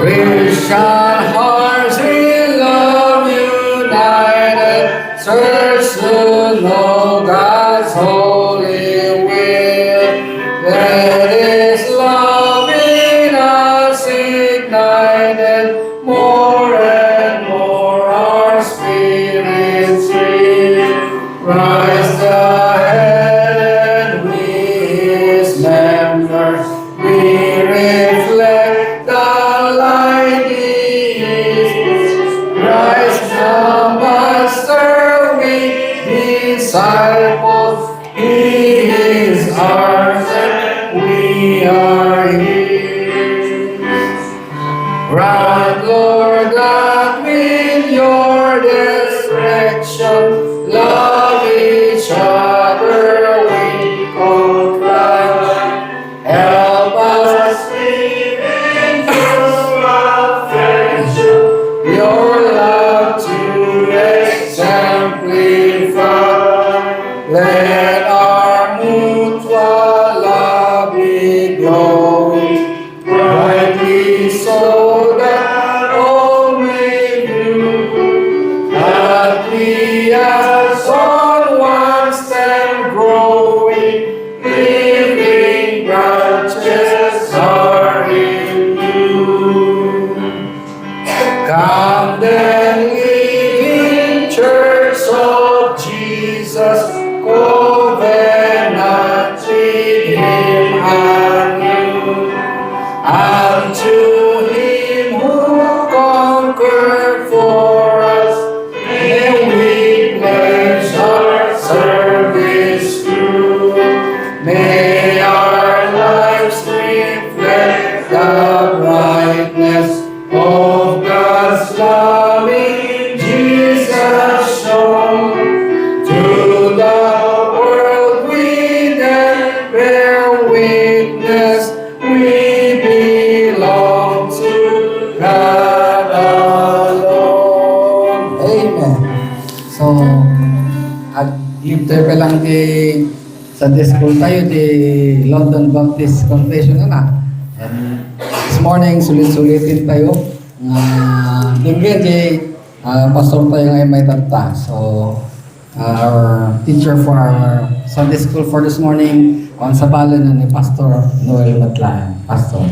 Christian hearts in love united, search to know God's holy will. Let His love in us ignited, more and more our spirits free. Rise ahead, we His members, we reflect the light He is. Christ the Master, we disciples, He is ours and we are His. Grant, Lord God, with your direction, love each other we confide. Help us live in true affection, your love to exemplify. Let our mutual love be glowing brightly so that all may view that we as on one stem growing, living branches are in you. Come then, living Church of Jesus, covenant with Him anew. And to Him who conquered for us, may we pledge our service through. May our lives reflect the brightness of God's love in Jesus shown. To the world we then bear witness, we belong to God alone. Amen. So, interpel lang Sunday school tayo, di London Baptist Confession na. And this morning, sulit-sulitin tayo. Tingin di pastor tayo ngayon may tata. So, our teacher for our Sunday school for this morning, on sabalo na ni Pastor Noel Matlaan. Pastor.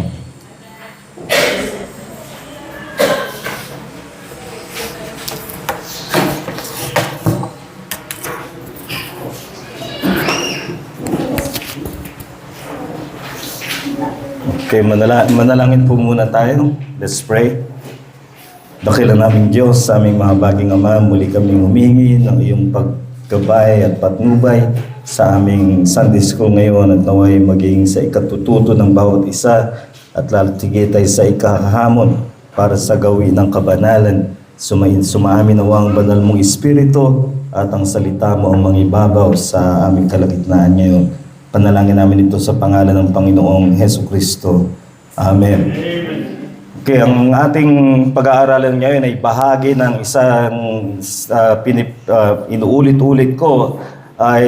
Okay, manalangin po muna tayo. Let's pray. Dakilang naming Diyos, sa aming mga baging Ama, muli kaming humingi ng iyong paggabay at patnubay sa aming Sunday School ngayon at naway maging sa ikatututo ng bawat isa at laltigitay sa ikahahamon para sa gawin ng kabanalan. Sumaamin nawa ang banal mong Espiritu at ang salita mo ang mangibabaw sa aming kalagitnaan ngayon. Panalangin namin ito sa pangalan ng Panginoong Hesukristo. Amen. Okay, ang ating pag-aaralan ngayon ay bahagi ng isang inuulit-ulit ko ay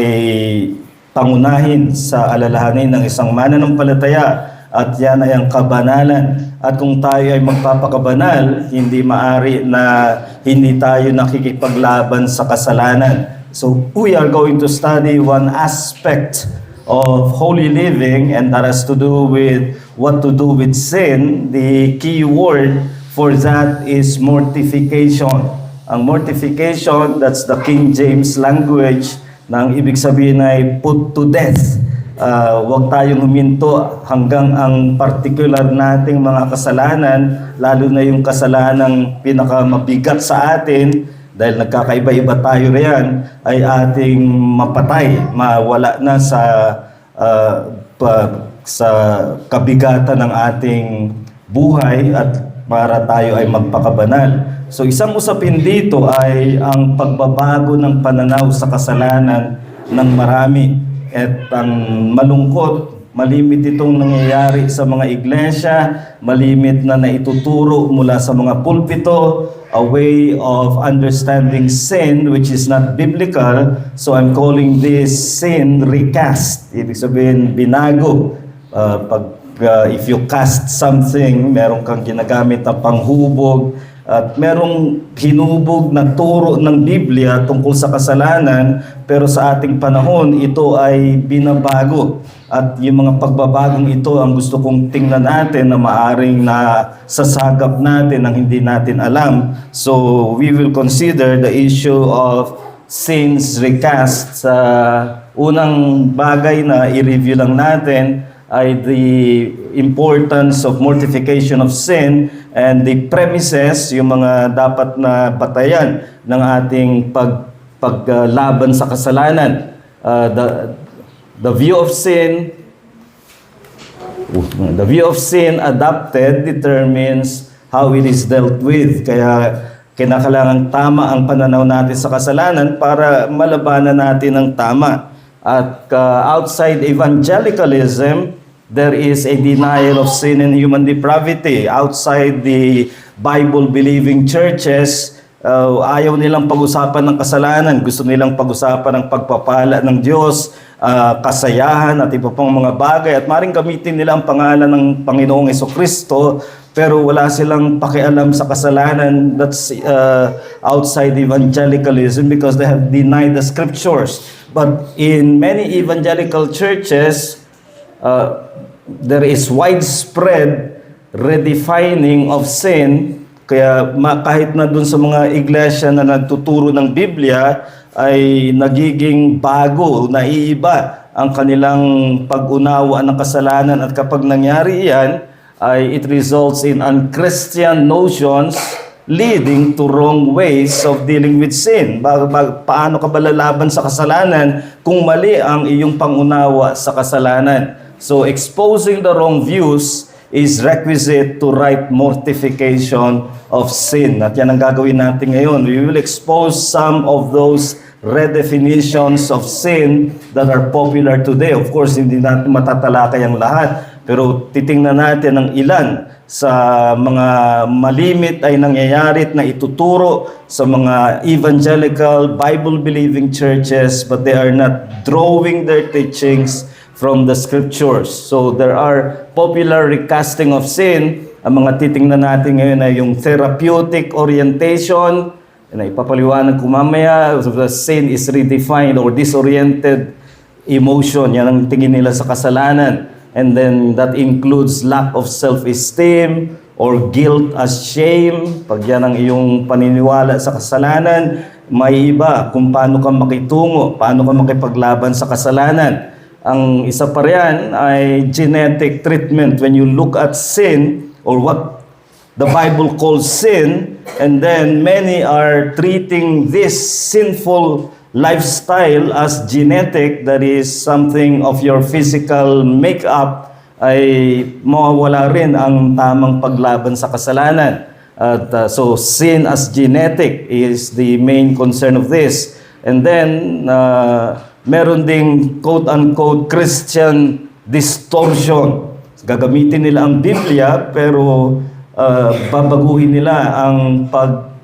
pangunahin sa alalahanin ng isang mananampalataya at yan ay ang kabanalan. At kung tayo ay magpapakabanal, hindi maari na hindi tayo nakikipaglaban sa kasalanan. So we are going to study one aspect of holy living, and that has to do with what to do with sin. The key word for that is mortification. Ang mortification, that's the King James language, na ang ibig sabihin ay put to death. Huwag tayong huminto hanggang ang particular nating mga kasalanan, lalo na yung kasalanang pinakamabigat sa atin, dahil nagkakaiba-iba tayo riyan, ay ating mapatay, mawala na sa kabigatan ng ating buhay at para tayo ay magpakabanal. So isang usapin dito ay ang pagbabago ng pananaw sa kasalanan ng marami. At ang malungkot, malimit itong nangyayari sa mga iglesia, malimit na naituturo mula sa mga pulpito, a way of understanding sin which is not biblical. So I'm calling this sin recast. Ibig sabihin, binago. if you cast something, meron kang ginagamit na panghubog, at merong hinubog na turo ng Biblia tungkol sa kasalanan, pero sa ating panahon, ito ay binabago. At yung mga pagbabagong ito ang gusto kong tingnan natin na maaring na sasagap natin ang hindi natin alam. So, we will consider the issue of sins recast. Sa unang bagay na i-review lang natin ay the importance of mortification of sin and the premises, yung mga dapat na batayan ng ating paglaban sa kasalanan. The view of sin adopted determines how it is dealt with. Kaya kinakailangan tama ang pananaw natin sa kasalanan para malabanan natin ng tama. At outside evangelicalism, there is a denial of sin and human depravity. Outside the Bible-believing churches, ayaw nilang pag-usapan ng kasalanan. Gusto nilang pag-usapan ng pagpapala ng Diyos, kasayahan at iba pang mga bagay. At maring gamitin nila ang pangalan ng Panginoong Jesucristo, pero wala silang pakialam sa kasalanan. That's outside evangelicalism because they have denied the scriptures. But in many evangelical churches, there is widespread redefining of sin. Kaya kahit na dun sa mga iglesia na nagtuturo ng Biblia ay nagiging bago, naiiba ang kanilang pag-unawa ng kasalanan, at kapag nangyari yan ay it results in unchristian notions leading to wrong ways of dealing with sin. Paano ka ba lalaban sa kasalanan kung mali ang iyong pangunawa sa kasalanan? So exposing the wrong views is requisite to right mortification of sin. At yan ang gagawin natin ngayon. We will expose some of those redefinitions of sin that are popular today. Of course, hindi natin matatalakay ang lahat, pero titingnan natin ang ilan sa mga malimit ay nangyayari na ituturo sa mga evangelical, Bible-believing churches, but they are not drawing their teachings from the scriptures. So there are popular recasting of sin. Ang mga titingnan natin ngayon ay yung therapeutic orientation, na ipapaliwanag ko mamaya. The sin is redefined or disoriented emotion. Yan ang tingin nila sa kasalanan. And then that includes lack of self-esteem or guilt as shame. Pag yan ang iyong paniniwala sa kasalanan, may iba kung paano ka makitungo, paano ka makipaglaban sa kasalanan. Ang isa pa riyan ay genetic treatment. When you look at sin or what the Bible calls sin, and then many are treating this sinful lifestyle as genetic, that is something of your physical makeup, ay mawawala rin ang tamang paglaban sa kasalanan. At so sin as genetic is the main concern of this. And then meron ding quote-unquote Christian distortion. Gagamitin nila ang Biblia, pero babaguhin nila ang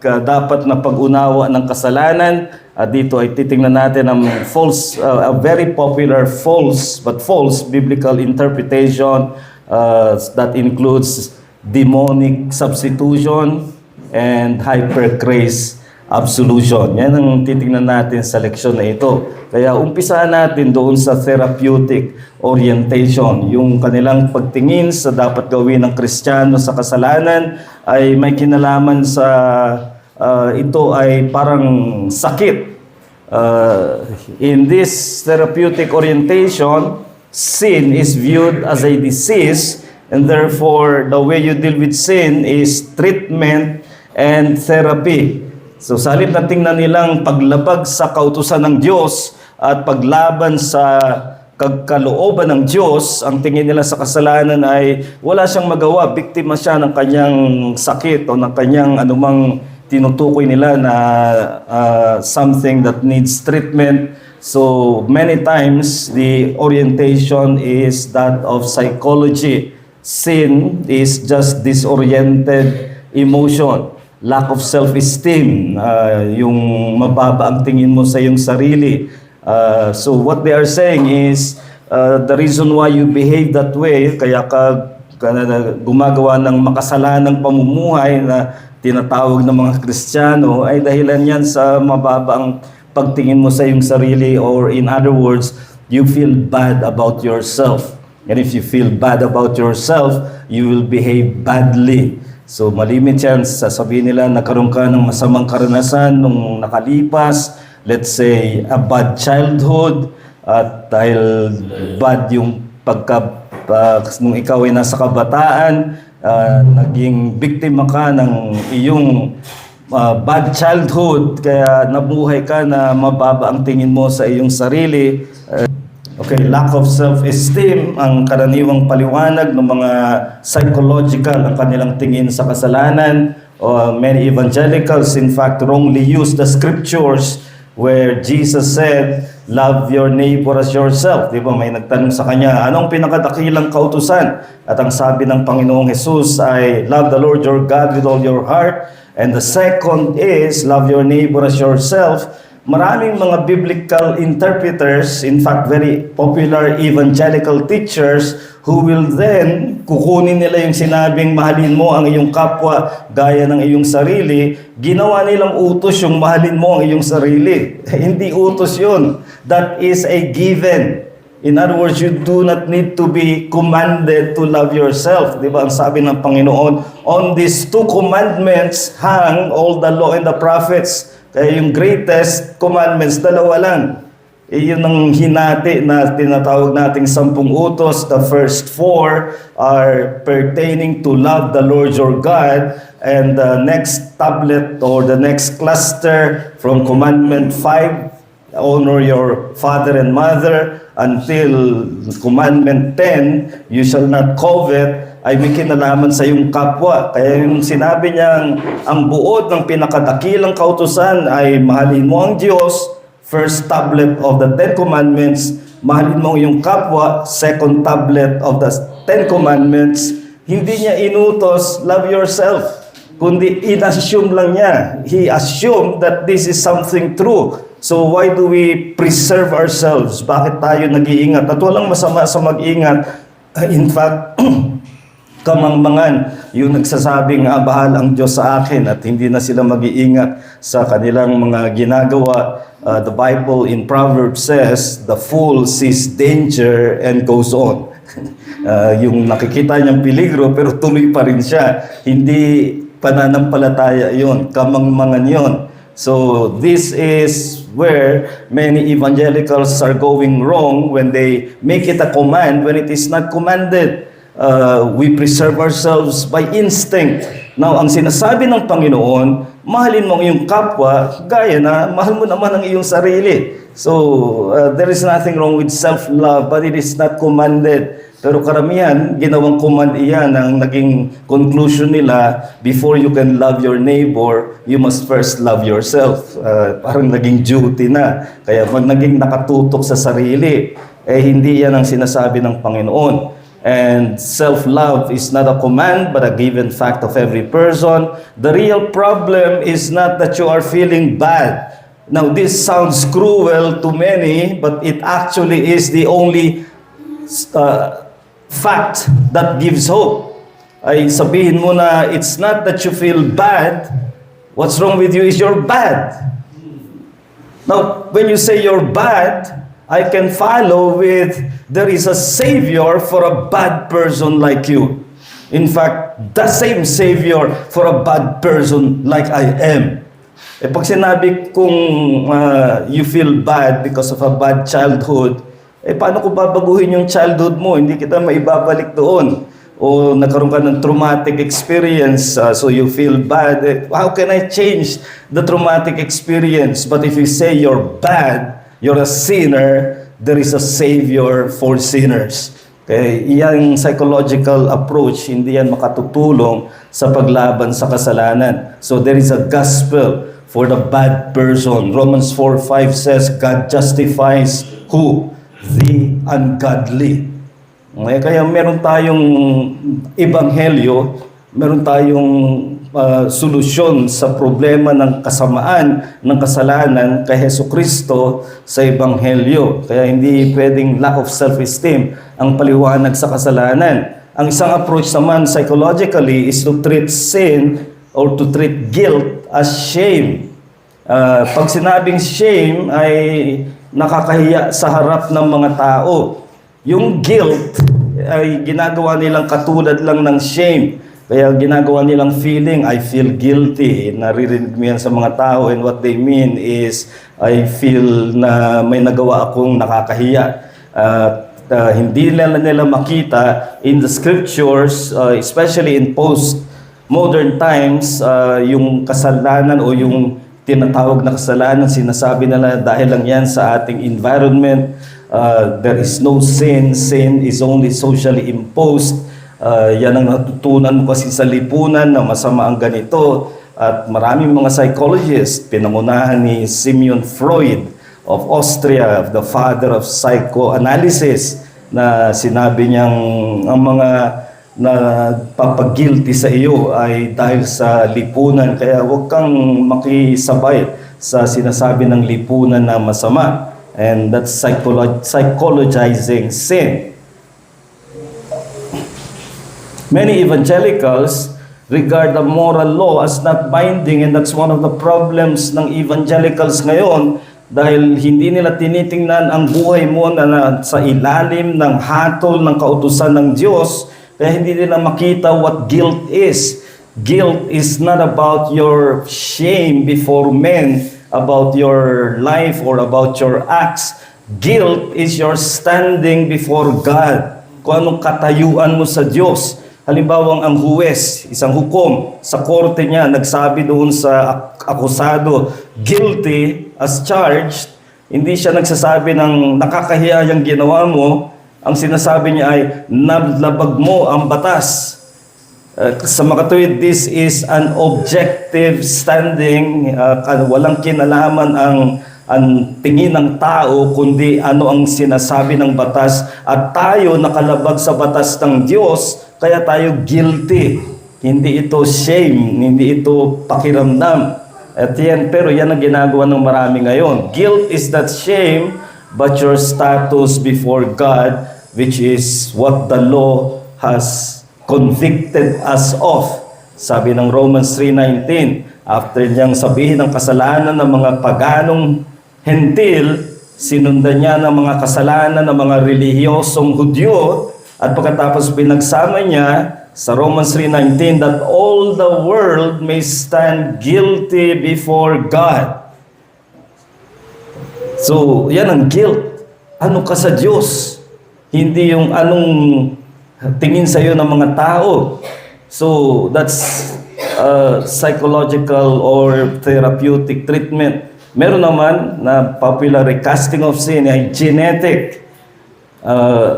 dapat na pag-unawa ng kasalanan. Dito ay titingnan natin ang false, a very popular false biblical interpretation that includes demonic substitution and hypergrace absolution. Yan ang titingnan natin sa leksyon na ito. Kaya umpisahan natin doon sa therapeutic orientation. Yung kanilang pagtingin sa dapat gawin ng Kristiyano sa kasalanan ay may kinalaman sa ito ay parang sakit. In this therapeutic orientation, sin is viewed as a disease, and therefore the way you deal with sin is treatment and therapy. So sa halip na tingnan nilang paglabag sa kautusan ng Diyos at paglaban sa kalooban ng Diyos, ang tingin nila sa kasalanan ay wala siyang magawa, biktima siya ng kanyang sakit o ng kanyang anumang tinutukoy nila na something that needs treatment. So many times the orientation is that of psychology. Sin is just disoriented emotion. Lack of self-esteem, yung mababa ang tingin mo sa iyong sarili. So what they are saying is, the reason why you behave that way, kaya ka gumagawa ng makasalanang pamumuhay na tinatawag ng mga Kristiyano, ay dahilan yan sa mababang pagtingin mo sa iyong sarili, or in other words, you feel bad about yourself. And if you feel bad about yourself, you will behave badly. So malimit yan, sasabihin nila nagkaroon ka ng masamang karanasan nung nakalipas, let's say a bad childhood, at dahil bad yung nung ikaw ay nasa kabataan, naging biktima ka ng iyong bad childhood, kaya nabuhay ka na mababa ang tingin mo sa iyong sarili. Okay, lack of self-esteem, ang karaniwang paliwanag ng mga psychological ang kanilang tingin sa kasalanan. Many evangelicals, in fact, wrongly use the scriptures where Jesus said, love your neighbor as yourself. Di ba? May nagtanong sa kanya, anong pinakadakilang kautusan? At ang sabi ng Panginoong Jesus ay, love the Lord your God with all your heart. And the second is, love your neighbor as yourself. Maraming mga biblical interpreters, in fact, very popular evangelical teachers, who will then, kukunin nila yung sinabing mahalin mo ang iyong kapwa gaya ng iyong sarili, ginawa nilang utos yung mahalin mo ang iyong sarili. Hindi utos yun. That is a given. In other words, you do not need to be commanded to love yourself. Di ba? Ang sabi ng Panginoon, on these two commandments hang all the law and the prophets. Kaya yung greatest commandments, dalawa lang. Yun ang hinati na tinatawag nating 10 utos. The first 4 are pertaining to love the Lord your God. And the next tablet or the next cluster from commandment 5, honor your father and mother, until commandment 10, you shall not covet, ay may kinalaman sa iyong kapwa. Kaya yung sinabi niyang ang buod ng pinakadakilang kautusan ay mahalin mo ang Diyos, first tablet of the 10 commandments, mahalin mo yung kapwa, second tablet of the 10 commandments. Hindi niya inutos, love yourself, kundi in-assume lang niya. He assumed that this is something true. So why do we preserve ourselves? Bakit tayo nag-iingat? At walang masama sa mag-ingat. In fact, kamangmangan yung nagsasabing bahala ang Diyos sa akin at hindi na sila mag-iingat sa kanilang mga ginagawa. The Bible in Proverbs says, the fool sees danger and goes on. Yung nakikita niyang peligro pero tuloy pa rin siya. Hindi pananampalataya yon, kamangmangan yon. So this is where many evangelicals are going wrong when they make it a command when it is not commanded. We preserve ourselves by instinct. Now, ang sinasabi ng Panginoon, mahalin mo ang iyong kapwa, gaya na mahal mo naman ang iyong sarili. So, there is nothing wrong with self-love, but it is not commanded. Pero karamihan, ginawang command iyan ang naging conclusion nila, before you can love your neighbor, you must first love yourself. Parang naging duty na. Kaya pag naging nakatutok sa sarili, hindi yan ang sinasabi ng Panginoon. And self-love is not a command, but a given fact of every person. The real problem is not that you are feeling bad. Now, this sounds cruel to many, but it actually is the only fact that gives hope. Ay sabihin mo na it's not that you feel bad. What's wrong with you is you're bad. Now, when you say you're bad, I can follow with, there is a Savior for a bad person like you. In fact, the same Savior for a bad person like I am. Pag sinabi kong you feel bad because of a bad childhood, paano ko babaguhin yung childhood mo? Hindi kita maibabalik doon. O nagkaroon ka ng traumatic experience, so you feel bad. How can I change the traumatic experience? But if you say you're bad, you're a sinner, there is a Savior for sinners. Okay? Iyang psychological approach, hindi yan makatutulong sa paglaban sa kasalanan. So there is a gospel for the bad person. Romans 4:5 says, God justifies who? The ungodly. Okay? Kaya meron tayong ebanghelyo, meron tayong solusyon sa problema ng kasamaan, ng kasalanan kay Hesukristo sa Ebanghelyo. Kaya hindi pwedeng lack of self-esteem ang paliwanag sa kasalanan. Ang isang approach naman psychologically is to treat sin or to treat guilt as shame. Pag sinabing shame ay nakakahiya sa harap ng mga tao. Yung guilt ay ginagawa nilang katulad lang ng shame. Kaya ginagawa nilang feeling, I feel guilty. Naririnig mo yan sa mga tao, and what they mean is, I feel na may nagawa akong nakakahiya. Hindi nila makita in the scriptures, especially in post-modern times, yung kasalanan o yung tinatawag na kasalanan, sinasabi nila dahil lang yan sa ating environment. There is no sin. Sin is only socially imposed. Yan ang natutunan mo kasi sa lipunan na masama ang ganito. At maraming mga psychologists, pinangunahan ni Sigmund Freud of Austria, the father of psychoanalysis, na sinabi niyang ang mga nagpapagilty sa iyo ay dahil sa lipunan. Kaya huwag kang makisabay sa sinasabi ng lipunan na masama. And that's psychologizing sin. Many evangelicals regard the moral law as not binding, and that's one of the problems ng evangelicals ngayon dahil hindi nila tinitingnan ang buhay mo na sa ilalim ng hatol ng kautusan ng Diyos, kaya hindi nila makita what guilt is. Guilt is not about your shame before men, about your life or about your acts. Guilt is your standing before God. Kung anong katayuan mo sa Diyos. Halimbawa, ang huwes, isang hukom, sa korte niya, nagsabi doon sa akusado, guilty as charged. Hindi siya nagsasabi ng nakakahiya yung ginawa mo. Ang sinasabi niya ay, naglabag mo ang batas. Sa makatuwid, this is an objective standing, walang kinalaman ang tingin ng tao, kundi ano ang sinasabi ng batas. At tayo nakalabag sa batas ng Diyos, kaya tayo guilty. Hindi ito shame, hindi ito pakiramdam. At yan, pero yan ang ginagawa ng marami ngayon. Guilt is not shame, but your status before God, which is what the law has convicted us of. Sabi ng Romans 3:19, after niyang sabihin ang kasalanan ng mga paganong hentil, sinundan niya ng mga kasalanan ng mga relihiyosong Hudyo, at pagkatapos pinagsama niya sa Romans 3:19 that all the world may stand guilty before God. So, yan ang guilt. Ano ka sa Diyos? Hindi yung anong tingin sa iyo ng mga tao. So, that's psychological or therapeutic treatment. Meron naman na popular recasting of sin ay genetic.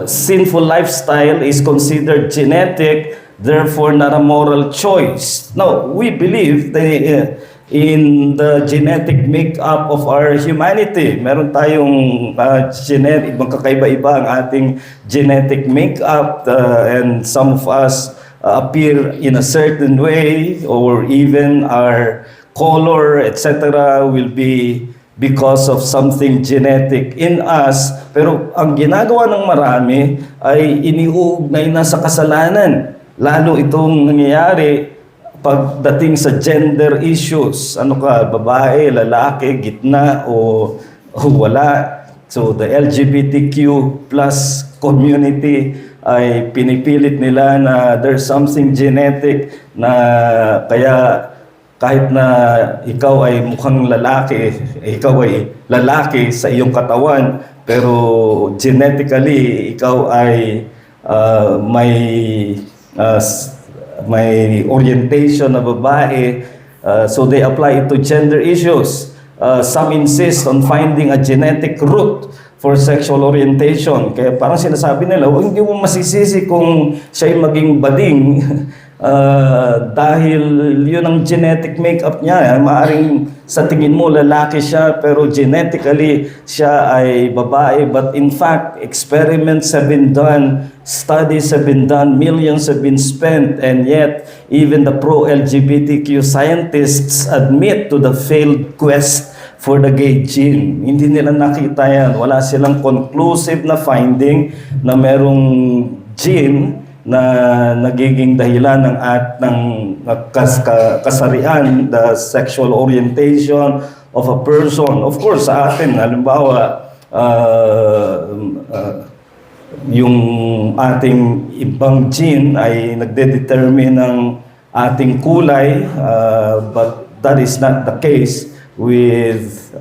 Sinful lifestyle is considered genetic, therefore not a moral choice. Now, we believe in the genetic makeup of our humanity. Meron tayong genetic, magkakaiba-iba ang ating genetic makeup, and some of us appear in a certain way, or even our color, etc. will be because of something genetic in us. Pero ang ginagawa ng marami ay iniuugnay na sa kasalanan. Lalo itong nangyayari pagdating sa gender issues. Ano ka, babae, lalaki, gitna o wala. So the LGBTQ plus community ay pinipilit nila na there's something genetic na kaya kahit na ikaw ay mukhang lalaki, ikaw ay lalaki sa iyong katawan, pero genetically ikaw ay may orientation na babae. So they apply it to gender issues. Some insist on finding a genetic root for sexual orientation. Kaya parang sinasabi nila, hindi mo masisisi kung siya'y maging bading dahil yun ang genetic makeup niya. Maaring sa tingin mo lalaki siya pero genetically siya ay babae. But in fact, experiments have been done, studies have been done, millions have been spent, and yet even the pro-LGBTQ scientists admit to the failed quest for the gay gene. Hindi nila nakita yan. Wala silang conclusive na finding na merong gene na nagiging dahilan ng kasarian, the sexual orientation of a person. Of course, sa atin, halimbawa, yung ating ibang gene ay nagde-determine ng ating kulay, but that is not the case with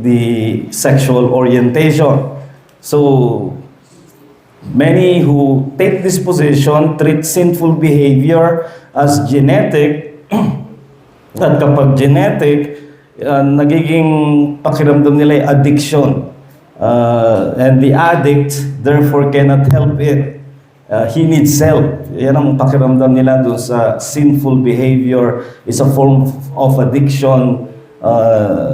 the sexual orientation. So, many who take this position treat sinful behavior as genetic at kapag genetic, nagiging pakiramdam nila ay addiction. And the addict therefore cannot help it. He needs help. Yan ang pakiramdam nila doon sa sinful behavior is a form of addiction.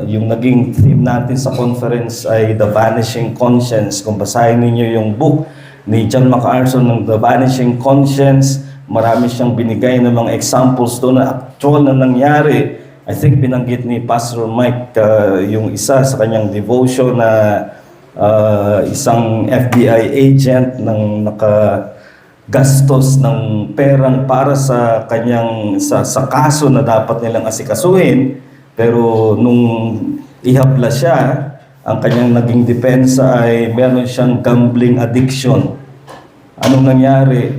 Yung naging theme natin sa conference ay The Vanishing Conscience. Kung basahin ninyo yung book ni John MacArthur ng The Vanishing Conscience, marami siyang binigay ng mga examples doon na actual na nangyari. I think binanggit ni Pastor Mike yung isa sa kanyang devotion na isang FBI agent nang nakagastos ng perang para sa kanyang sa kaso na dapat nilang asikasuhin, pero nung ihabla siya, ang kanyang naging depensa ay meron siyang gambling addiction. Anong nangyari?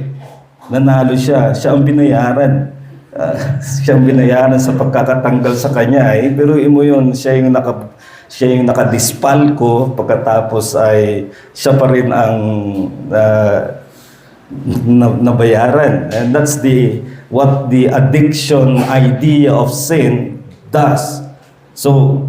Nanalo siya. Siya ang binayaran. Siya ang binayaran sa pagkakatanggal sa kanya. Pero imo yun, siya yung nakadispalko, pagkatapos ay siya pa rin ang nabayaran. And that's what the addiction idea of sin does. So,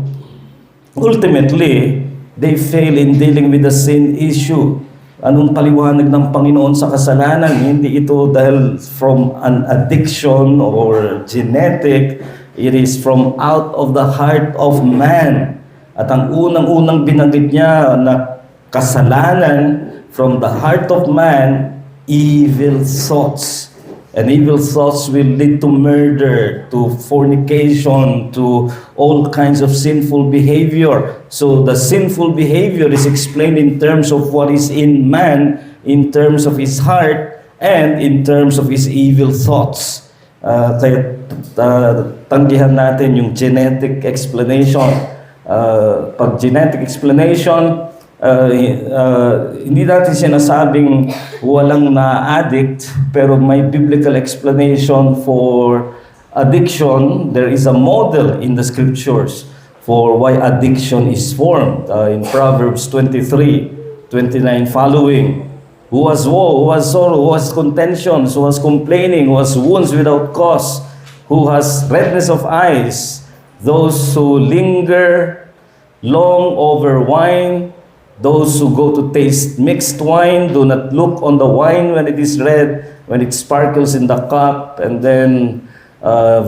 ultimately, they fail in dealing with the sin issue. Anong paliwanag ng Panginoon sa kasalanan? Hindi ito dahil from an addiction or genetic. It is from out of the heart of man. At ang unang-unang binanggit niya na kasalanan from the heart of man, evil thoughts. And evil thoughts will lead to murder, to fornication, to all kinds of sinful behavior. So the sinful behavior is explained in terms of what is in man, in terms of his heart, and in terms of his evil thoughts. Kaya tanggihan natin yung genetic explanation. Pag genetic explanation, hindi natin sinasabing walang na-addict, pero may biblical explanation for addiction. There is a model in the scriptures for why addiction is formed. In Proverbs 23:29 following, who has woe, who has sorrow, who has contentions, who has complaining, who has wounds without cause, who has redness of eyes, those who linger long over wine, those who go to taste mixed wine, do not look on the wine when it is red, when it sparkles in the cup. And then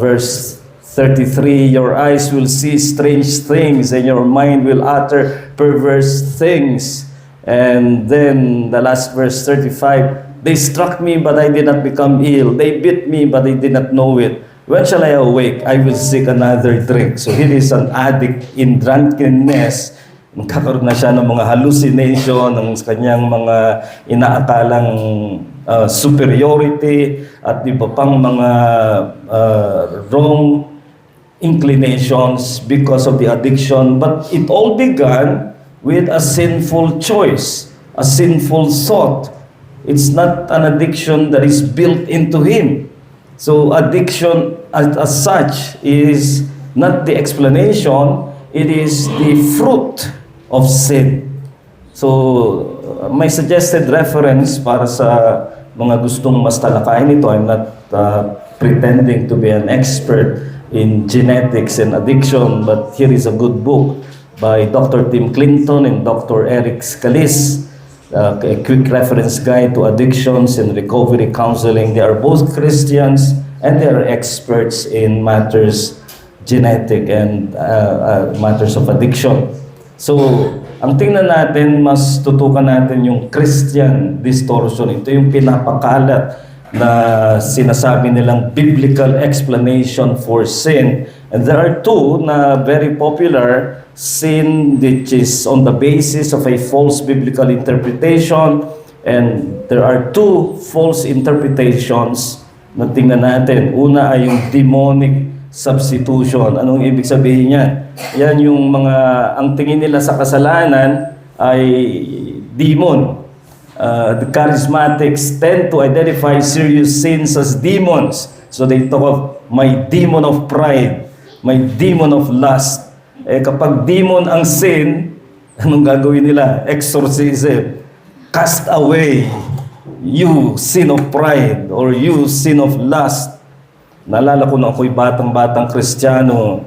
verse 33, your eyes will see strange things and your mind will utter perverse things. And then the last verse 35, they struck me but I did not become ill. They beat me but I did not know it. When shall I awake? I will seek another drink. So here is an addict in drunkenness. Magkakaroon na siya ng mga hallucination, ng kanyang mga inaakalang superiority at iba pang mga wrong inclinations because of the addiction. But it all began with a sinful choice, a sinful thought. It's not an addiction that is built into him. So addiction as such is not the explanation, it is the fruit of sin. So, may suggested reference para sa mga gustong mas talakayin ito. I'm not pretending to be an expert in genetics and addiction, but here is a good book by Dr. Tim Clinton and Dr. Eric Scalise. a quick reference guide to addictions and recovery counseling. They are both Christians and they are experts in matters genetic and matters of addiction. So, ang tingnan natin, mas tutukan natin yung Christian distortion. Ito yung pinapakalat na sinasabi nilang biblical explanation for sin. And there are two na very popular: sin which is on the basis of a false biblical interpretation, and there are two false interpretations na tingnan natin. Una ay yung demonic substitution. Anong ibig sabihin niyan? Yan yung mga, ang tingin nila sa kasalanan ay demon. The charismatics tend to identify serious sins as demons. So they talk of my demon of pride, my demon of lust. Kapag demon ang sin, anong gagawin nila? Exorcism. Cast away, you sin of pride, or you sin of lust. Naalala ko na ako'y batang-batang Kristiyano.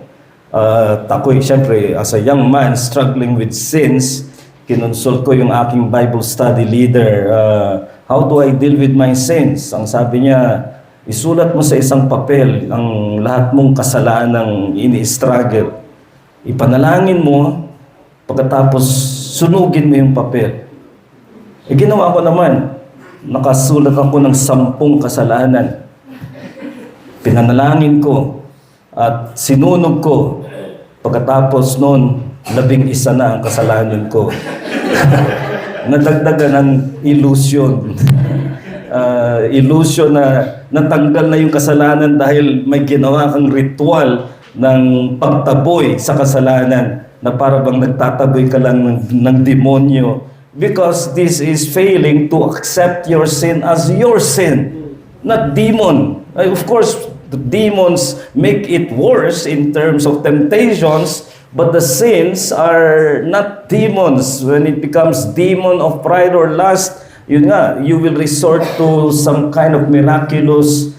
Ako'y siyempre, as a young man struggling with sins, kinonsult ko yung aking Bible study leader. How do I deal with my sins? Ang sabi niya, isulat mo sa isang papel ang lahat mong kasalanang ini-struggle. Ipanalangin mo, pagkatapos sunugin mo yung papel. Ginawa ko naman. Nakasulat ako ng 10 kasalanan. Pinanalangin ko at sinunog ko. Pagkatapos noon, 11 na ang kasalanan ko. Nadagdagan ng illusion. Illusion na natanggal na yung kasalanan dahil may ginawa kang ritual ng pagtaboy sa kasalanan na para bang nagtataboy ka lang ng demonyo. Because this is failing to accept your sin as your sin, not demon. Of course, the demons make it worse in terms of temptations, but the sins are not demons. When it becomes demon of pride or lust, yun nga, you will resort to some kind of miraculous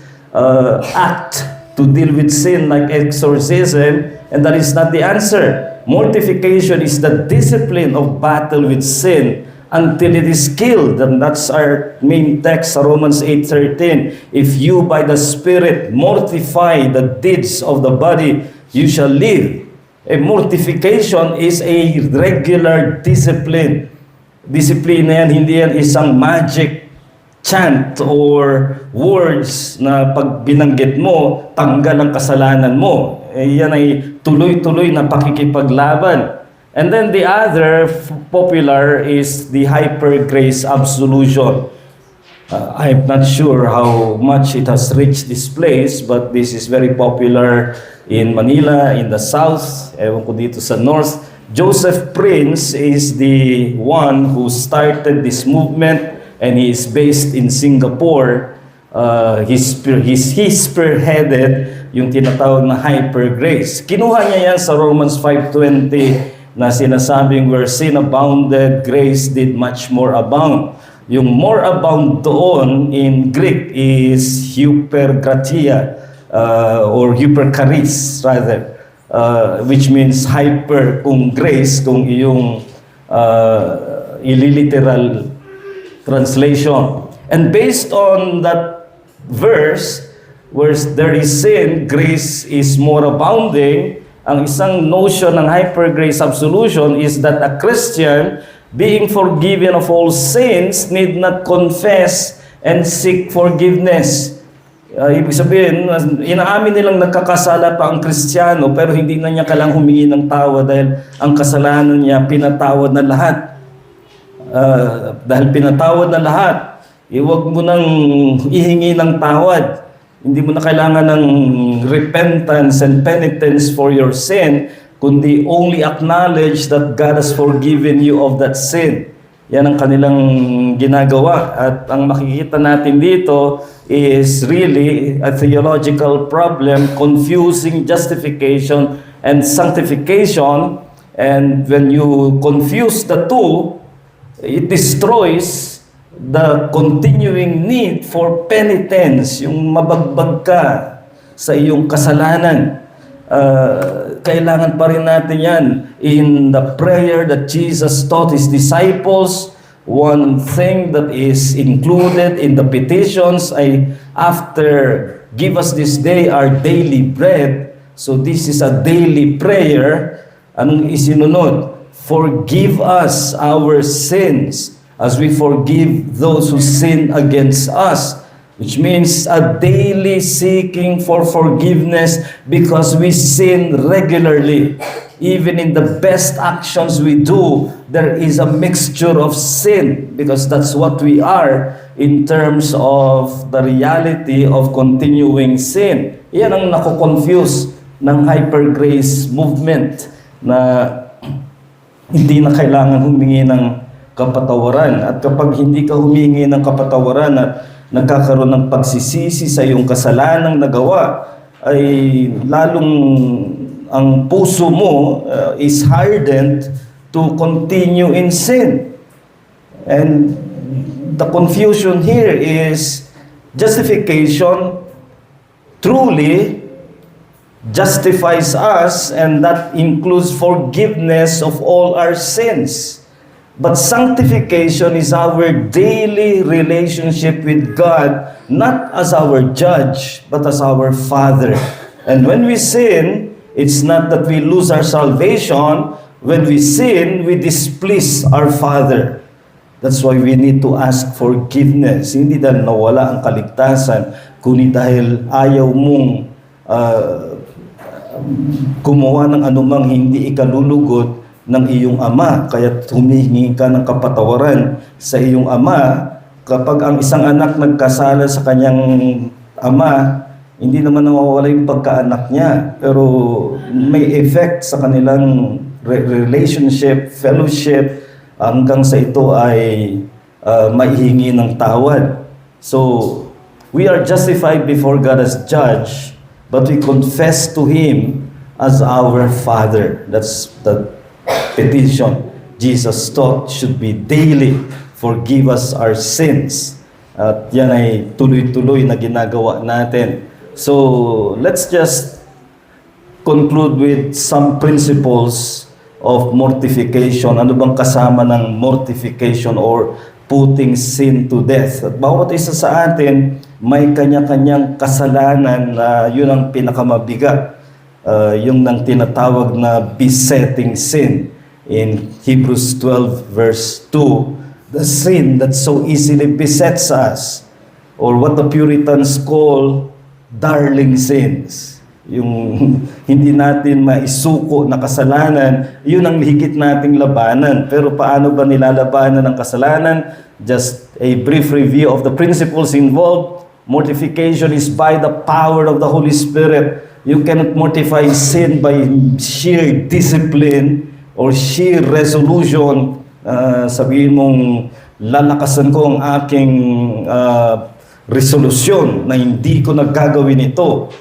act to deal with sin like exorcism, and that is not the answer. Mortification is the discipline of battle with sin until it is killed. And that's our main text, Romans 8:13. If you by the Spirit mortify the deeds of the body, you shall live. A mortification is a regular discipline. Discipline na yan, hindi yan isang magic chant or words na pag binanggit mo, tanggal ang kasalanan mo. Yan ay tuloy-tuloy na pakikipaglaban. And then the other popular is the hyper grace absolution. I'm not sure how much it has reached this place, but this is very popular in Manila, in the South, ewan ko dito sa North. Joseph Prince is the one who started this movement, and he is based in Singapore. He spearheaded yung tinatawag na hyper grace. Kinuha niya yan sa Romans 5:20 na sinasabing where sin abounded, grace did much more abound. Yung more abound doon in Greek is hypergratia or hypercharis rather, which means hyper kung grace kung iyong ililiteral translation. And based on that verse, where there is sin, grace is more abounding. Ang isang notion ng hyper grace absolution is that a Christian, being forgiven of all sins, need not confess and seek forgiveness. Ibig sabihin, inaamin nilang nagkakasala pa ang Kristiyano, pero hindi na niya kailangang humingi ng tawad dahil ang kasalanan niya pinatawad na lahat. Dahil pinatawad na lahat, huwag mo nang ihingi ng tawad. Hindi mo na kailangan ng repentance and penitence for your sin, kundi only acknowledge that God has forgiven you of that sin. Yan ang kanilang ginagawa. At ang makikita natin dito is really a theological problem, confusing justification and sanctification. And when you confuse the two, it destroys the continuing need for penitence, yung mabagbag ka sa iyong kasalanan. Kailangan pa rin natin yan in the prayer that Jesus taught His disciples one thing that is included in the petitions ay after give us this day our daily bread. So this is a daily prayer. Anong isinunod? Forgive us our sins as we forgive those who sin against us. Which means a daily seeking for forgiveness because we sin regularly. Even in the best actions we do, there is a mixture of sin because that's what we are in terms of the reality of continuing sin. Yan ang nako-confuse ng hyper grace movement na hindi na kailangan humingi ng kapatawaran. At kapag hindi ka humingi ng kapatawaran at nagkakaroon ng pagsisisi sa iyong kasalanang nagawa, ay lalong ang puso mo is hardened to continue in sin. And the confusion here is justification truly justifies us, and that includes forgiveness of all our sins. But sanctification is our daily relationship with God, not as our judge, but as our Father. And when we sin, it's not that we lose our salvation. When we sin, we displease our Father. That's why we need to ask forgiveness. Hindi dahil nawala ang kaligtasan, kundi dahil ayaw mong gumawa ng anumang hindi ikalulugod ng iyong ama, kaya humihingi ka ng kapatawaran sa iyong ama. Kapag ang isang anak nagkasala sa kanyang ama, hindi naman nawawala yung pagkaanak niya, pero may effect sa kanilang relationship, fellowship, hanggang sa ito ay maihingi ng tawad. So, we are justified before God as judge, but we confess to Him as our Father. That's the petition Jesus taught should be daily. Forgive us our sins. At yan ay tuloy-tuloy na ginagawa natin. So, let's just conclude with some principles of mortification. Ano bang kasama ng mortification or putting sin to death? At bawat isa sa atin, may kanya-kanyang kasalanan na yun ang pinakamabigat. Yung nang tinatawag na besetting sin. In Hebrews 12 verse 2, the sin that so easily besets us, or what the Puritans call darling sins. Yung hindi natin maisuko na kasalanan, yun ang higit nating labanan. Pero paano ba nilalabanan ng kasalanan? Just a brief review of the principles involved. Mortification is by the power of the Holy Spirit. You cannot mortify sin by sheer discipline or sheer resolution. Sabihin mong lalakasan ko ang aking resolusyon na hindi ko nagagawin ito.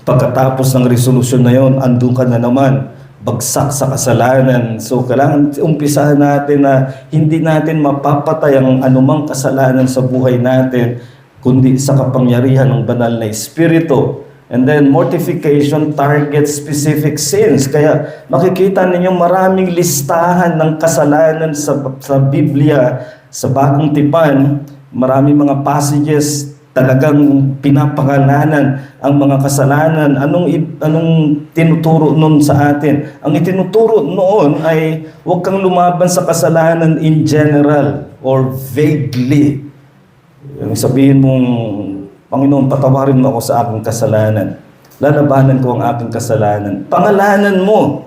Pagkatapos ng resolusyon na yon, andun ka na naman, bagsak sa kasalanan. So kailangan umpisahan natin na hindi natin mapapatay ang anumang kasalanan sa buhay natin, kundi sa kapangyarihan ng banal na Espiritu. And then mortification targets specific sins. Kaya makikita ninyo maraming listahan ng kasalanan sa Biblia, sa Bagong Tipan. Maraming mga passages talagang pinapangalanan ang mga kasalanan. Anong tinuturo noon sa atin? Ang itinuturo noon ay huwag kang lumaban sa kasalanan in general or vaguely. Yung sabihin mong, Panginoon, patawarin mo ako sa aking kasalanan. Lalabanan ko ang aking kasalanan. Pangalanan mo.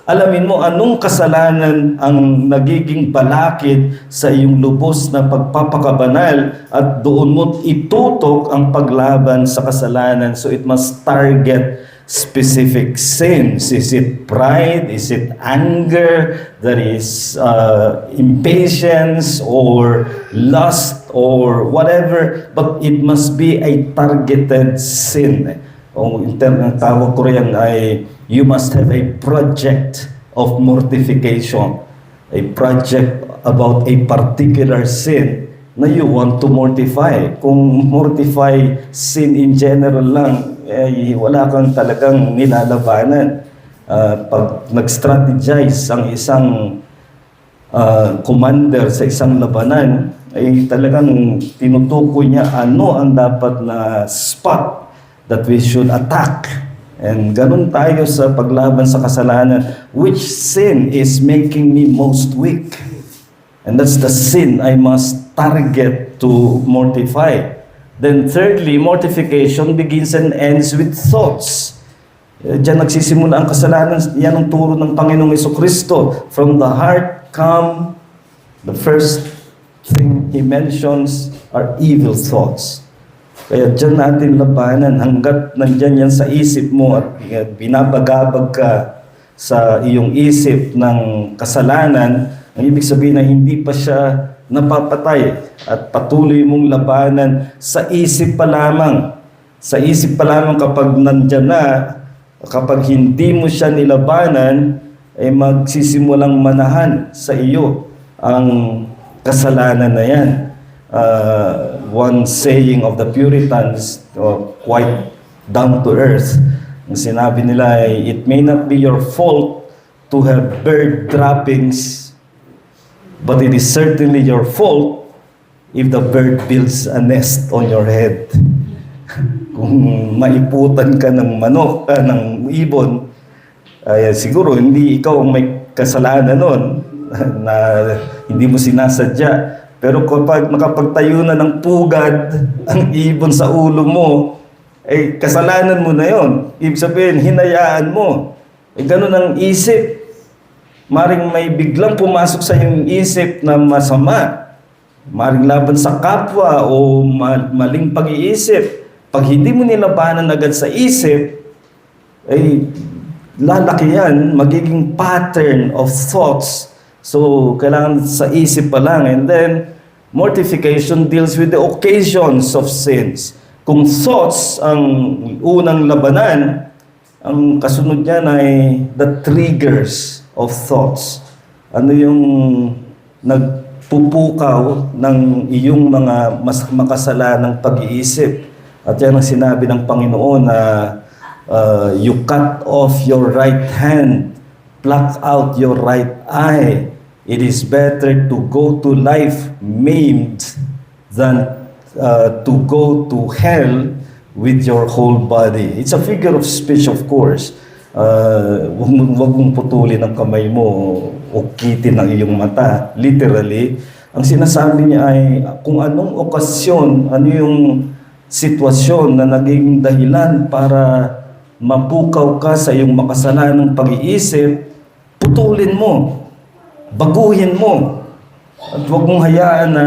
Alamin mo anong kasalanan ang nagiging balakid sa iyong lubos na pagpapakabanal at doon mo itutok ang paglaban sa kasalanan. So it must target specific sins. Is it pride? Is it anger? That is impatience or lust or whatever. But it must be a targeted sin. O in term ng tawag ko rin ay you must have a project of mortification. A project about a particular sin na you want to mortify. Kung mortify sin in general lang, wala kang talagang nilalabanan. Pag nag-strategize ang isang commander sa isang labanan, ay talagang tinutukoy niya ano ang dapat na spot that we should attack. And ganun tayo sa paglaban sa kasalanan. Which sin is making me most weak? And that's the sin I must target to mortify. Then thirdly, mortification begins and ends with thoughts. Diyan nagsisimula ang kasalanan. Yan ang turo ng Panginoong Jesucristo. From the heart come, the first thing He mentions are evil thoughts. Kaya dyan natin labanan hanggat nandyan yan sa isip mo at binabagabag ka sa iyong isip ng kasalanan, ang ibig sabihin na hindi pa siya napapatay at patuloy mong labanan sa isip pa lamang. Sa isip pa lamang kapag nandyan na, kapag hindi mo siya nilabanan, ay magsisimulang manahan sa iyo ang kasalanan na yan. One saying of the Puritans, quite down to earth, ang sinabi nila ay, it may not be your fault to have bird droppings, but it is certainly your fault if the bird builds a nest on your head. Kung maiputan ka ng manok, ng ibon, ay siguro hindi ikaw ang may kasalanan nun, na hindi mo sinasadya. Pero kapag makapagtayo na ng pugad ang ibon sa ulo mo, eh kasalanan mo na yon. Ibig sabihin, hinayaan mo. Eh ganun ang isip. Maring may biglang pumasok sa iyong isip na masama. Maring laban sa kapwa o maling pag-iisip. Pag hindi mo nilabanan agad sa isip, ay lalaki yan, magiging pattern of thoughts. So, kailangan sa isip pa lang. And then, mortification deals with the occasions of sins. Kung thoughts ang unang labanan, ang kasunod niyan ay the triggers of thoughts. Ano yung nagpupukaw ng iyong mga mas makasalanang pag-iisip. At yan ang sinabi ng Panginoon na you cut off your right hand, pluck out your right eye. It is better to go to life maimed than to go to hell with your whole body. It's a figure of speech, of course. Wag mong putulin ang kamay mo o kitin ang iyong mata. Literally, ang sinasabi niya ay kung anong okasyon, ano yung sitwasyon na naging dahilan para mapukaw ka sa iyong makasalanang pag-iisip, putulin mo. Baguhin mo. At huwag mong hayaan na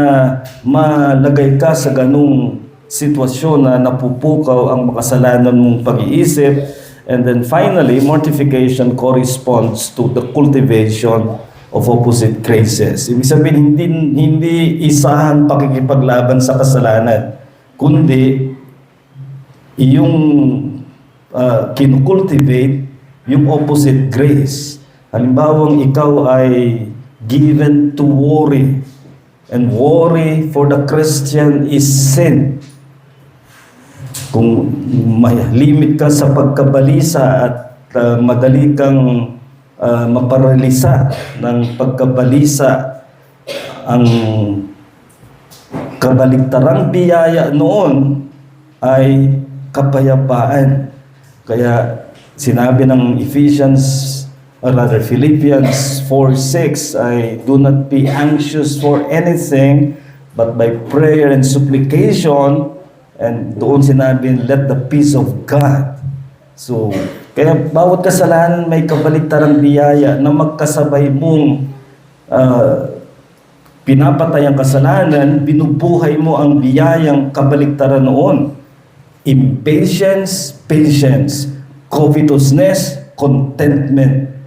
malagay ka sa ganung sitwasyon na napupukaw ang makasalanan mong pag-iisip. And then finally, mortification corresponds to the cultivation of opposite graces. Ibig sabihin, hindi isahan pakikipaglaban sa kasalanan, kundi yung kinukultivate yung opposite grace. Halimbawa, ikaw ay given to worry. And worry for the Christian is sin. Kung may limit ka sa pagkabalisa at madali kang maparalisa ng pagkabalisa, ang kabaligtarang biyaya noon ay kapayapaan. Kaya sinabi ng Philippians 4:6 ay do not be anxious for anything but by prayer and supplication, and doon sinabi let the peace of God. So kaya bawat kasalanan may kabaligtarang biyaya na magkasabay mong pinapatay ang kasalanan, binubuhay mo ang biyayang kabaligtaran noon. Impatience, patience. Covetousness, contentment.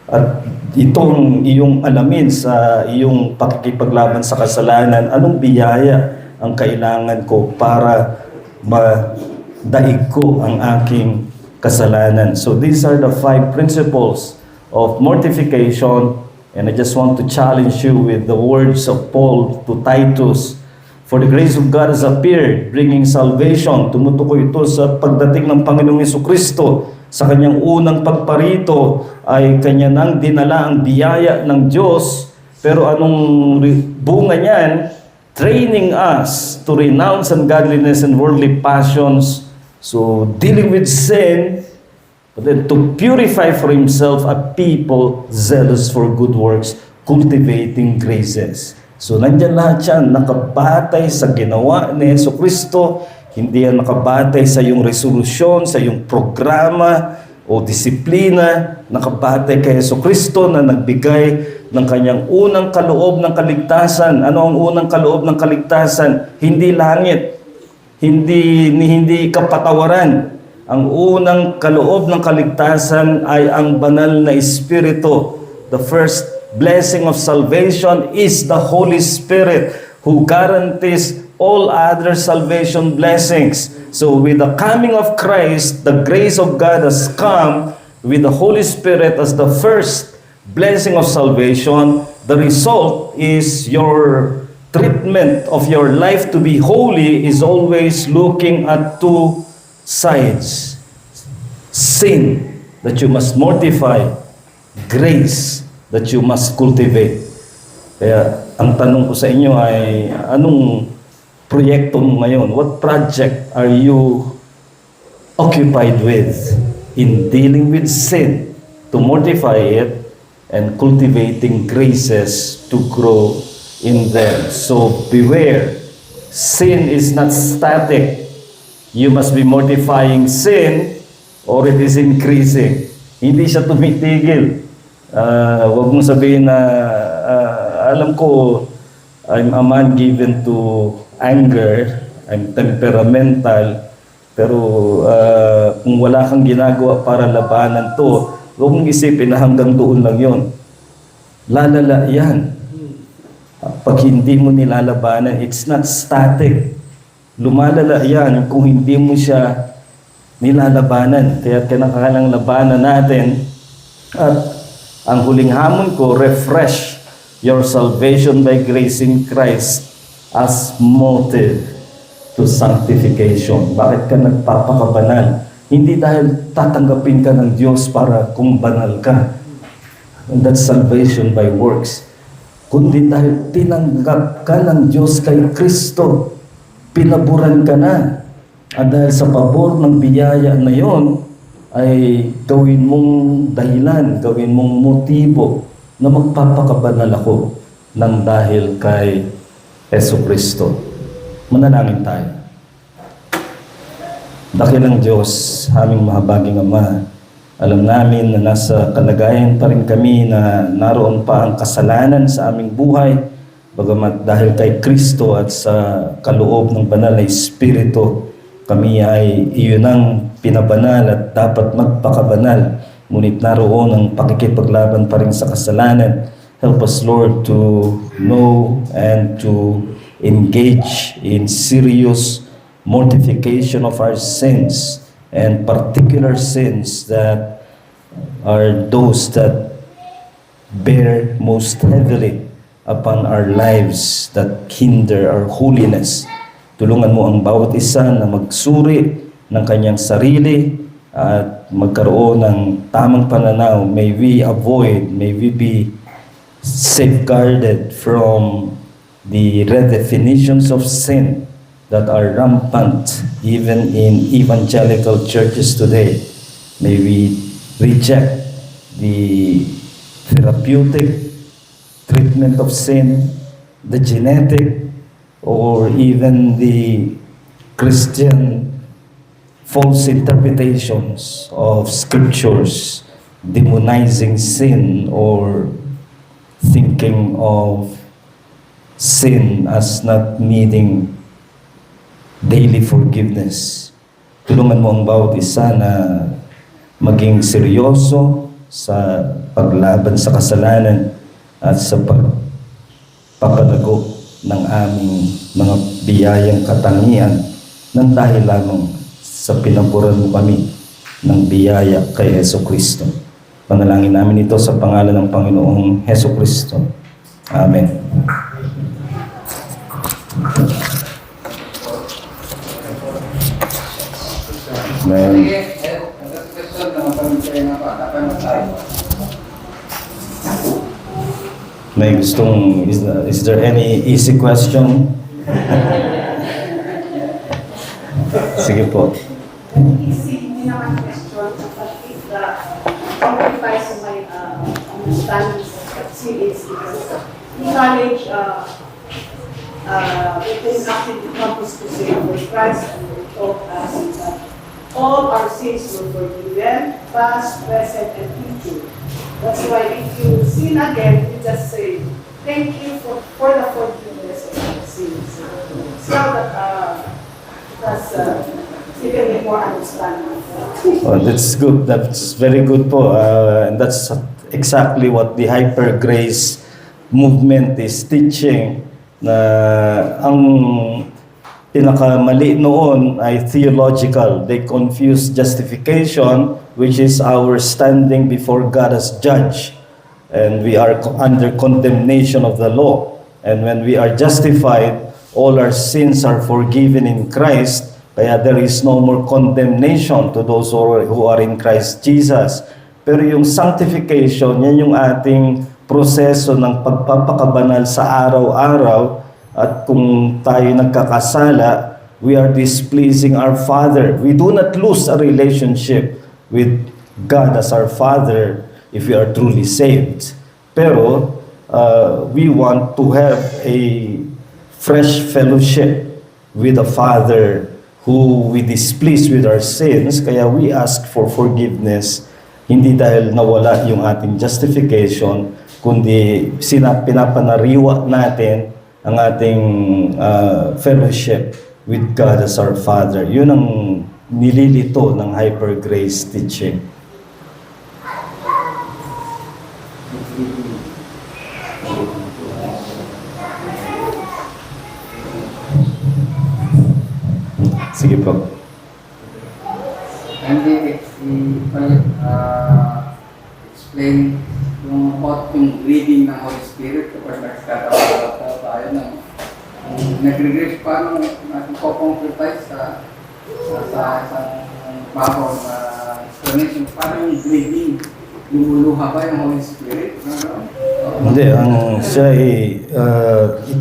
At itong iyong alamin sa iyong pakikipaglaban sa kasalanan, anong biyaya ang kailangan ko para madaig ko ang aking kasalanan. So these are the 5 principles of mortification, and I just want to challenge you with the words of Paul to Titus For the grace of God has appeared, bringing salvation. Tumutukoy ito sa pagdating ng Panginoong Jesucristo. Sa kanyang unang pagparito ay kanya nang dinala ang biyaya ng Diyos. Pero anong bunga niyan? Training us to renounce ungodliness and worldly passions. So, dealing with sin, but then to purify for himself a people zealous for good works, cultivating graces. So, nandyan lahat yan, nakabatay sa ginawa ni Jesucristo, hindi yan nakabatay sa iyong resolusyon, sa iyong programa o disiplina, nakabatay kay Jesucristo na nagbigay ng kanyang unang kaloob ng kaligtasan. Ano ang unang kaloob ng kaligtasan? Hindi langit, hindi kapatawaran. Ang unang kaloob ng kaligtasan ay ang banal na Espiritu. The first blessing of salvation is the Holy Spirit who guarantees all other salvation blessings. So with the coming of Christ, the grace of God has come with the Holy Spirit as the first blessing of salvation. The result is your treatment of your life to be holy is always looking at two sides. Sin that you must mortify, grace that you must cultivate. Kaya ang tanong ko sa inyo ay anong proyekto mo ngayon? What project are you occupied with in dealing with sin, to mortify it, and cultivating graces to grow in them? So beware, sin is not static. You must be mortifying sin or it is increasing. Hindi siya tumitigil. Huwag mong sabihin na, alam ko, I'm a man given to anger, I'm temperamental, pero kung wala kang ginagawa para labanan to, huwag mong isipin na hanggang doon lang yon. Lalala yan. Pag hindi mo nilalabanan, it's not static. Lumalala yan kung hindi mo siya nilalabanan. Kaya kinakailangang labanan natin. At ang huling hamon ko, refresh your salvation by grace in Christ as motive to sanctification. Bakit ka nagpapakabanal? Hindi dahil tatanggapin ka ng Diyos para kung banal ka. And that's salvation by works. Kundi dahil tinanggap ka ng Diyos kay Kristo. Pinaburan ka na. At dahil sa pabor ng biyaya na yon, ay gawin mong dahilan, gawin mong motibo na magpapakabanal ako ng dahil kay Jesucristo. Manalangin tayo. Dakilang Diyos, aming mahabaging Ama, alam namin na nasa kalagayan pa rin kami na naroon pa ang kasalanan sa aming buhay, bagamat dahil kay Kristo at sa kaloob ng banal na Espiritu, kami ay iyon ang pinabanal at dapat magpakabanal. Ngunit naroon ang pakikipaglaban pa rin sa kasalanan. Help us, Lord, to know and to engage in serious mortification of our sins, and particular sins that are those that bear most heavily upon our lives, that hinder our holiness. Tulungan mo ang bawat isa na magsuri ng kanyang sarili at magkaroon ng tamang pananaw. May we avoid, may we be safeguarded from the redefinitions of sin that are rampant even in evangelical churches today. May we reject the therapeutic treatment of sin, the genetic, or even the Christian false interpretations of scriptures demonizing sin or thinking of sin as not needing daily forgiveness. Tulungan mo ang bawat isa na maging seryoso sa paglaban sa kasalanan at sa pagpapalago ng aming mga biyayang katangian ng dahil lamang sa pinaburan mo kami ng biyaya kay Jesucristo. Panalangin namin ito sa pangalan ng Panginoong Jesucristo. Amen. May, question na matanong kayo na patapan tayo. may gustong, is there any easy question? Sige po. Easy, hindi naman question, but if the simplifies my understanding of what sin is, because in college, it is actually comes to say for Christ and we taught us that all our sins were forgiven, past, present, and future. That's why if you sin again, you just say, thank you for the forgiveness of your sins. So that's even me more understanding. Oh, that's good. That's very good po. And that's exactly what the Hyper Grace movement is teaching, na ang pinakamali noon ay theological. They confuse justification, which is our standing before God as judge. And we are under condemnation of the law. And when we are justified, all our sins are forgiven in Christ. Kaya there is no more condemnation to those who are in Christ Jesus. Pero yung sanctification, yan yung ating proseso ng pagpapakabanal sa araw-araw. At kung tayo nagkakasala, we are displeasing our Father. We do not lose a relationship with God as our Father if we are truly saved. Pero we want to have a fresh fellowship with the Father who we displease with our sins, kaya we ask for forgiveness, hindi dahil nawala yung ating justification, kundi pinapanariwa natin ang ating fellowship with God as our Father. Yun ang nililito ng Hyper Grace teaching. Sige po. Hindi explain yung about yung reading ng Holy Spirit kapag nagkatawa tayo ng nagre-reach paano natin co-concretize sa isang babaw na explanation. Paano yung reading? Lumuluha ba yung Holy Spirit? Hindi, ang siya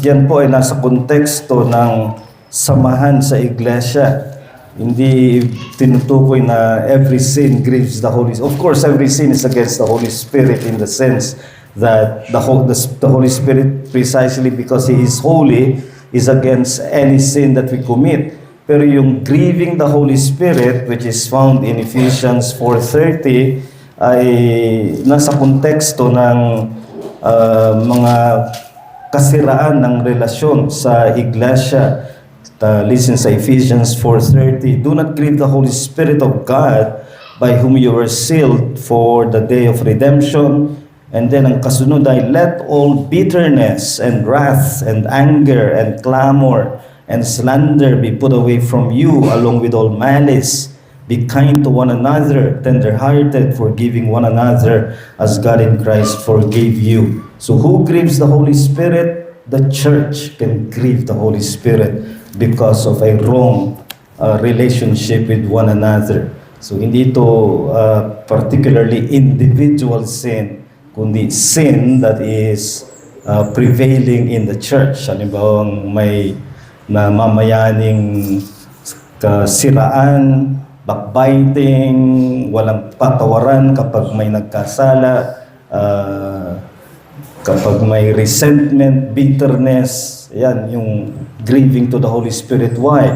yan po ay nasa konteksto ng samahan sa iglesia. Hindi tinutukoy na every sin grieves the Holy Spirit. Of course, every sin is against the Holy Spirit in the sense that the Holy Spirit, precisely because He is holy, is against any sin that we commit. Pero yung grieving the Holy Spirit, which is found in Ephesians 4:30, ay nasa konteksto ng mga kasiraan ng relasyon sa iglesia. Listen sa Ephesians 4:30, do not grieve the Holy Spirit of God, by whom you were sealed for the day of redemption. And then ang kasunod ay, let all bitterness and wrath and anger and clamor and slander be put away from you, along with all malice. Be kind to one another, tender-hearted, forgiving one another, as God in Christ forgave you. So who grieves the Holy Spirit? The church can grieve the Holy Spirit because of a wrong relationship with one another. So hindi ito particularly individual sin, kundi sin that is prevailing in the church. Halimbawa, may namamayaning kasiraan, backbiting, walang patawaran kapag may nagkasala, kapag may resentment, bitterness, yan yung grieving to the Holy Spirit. Why?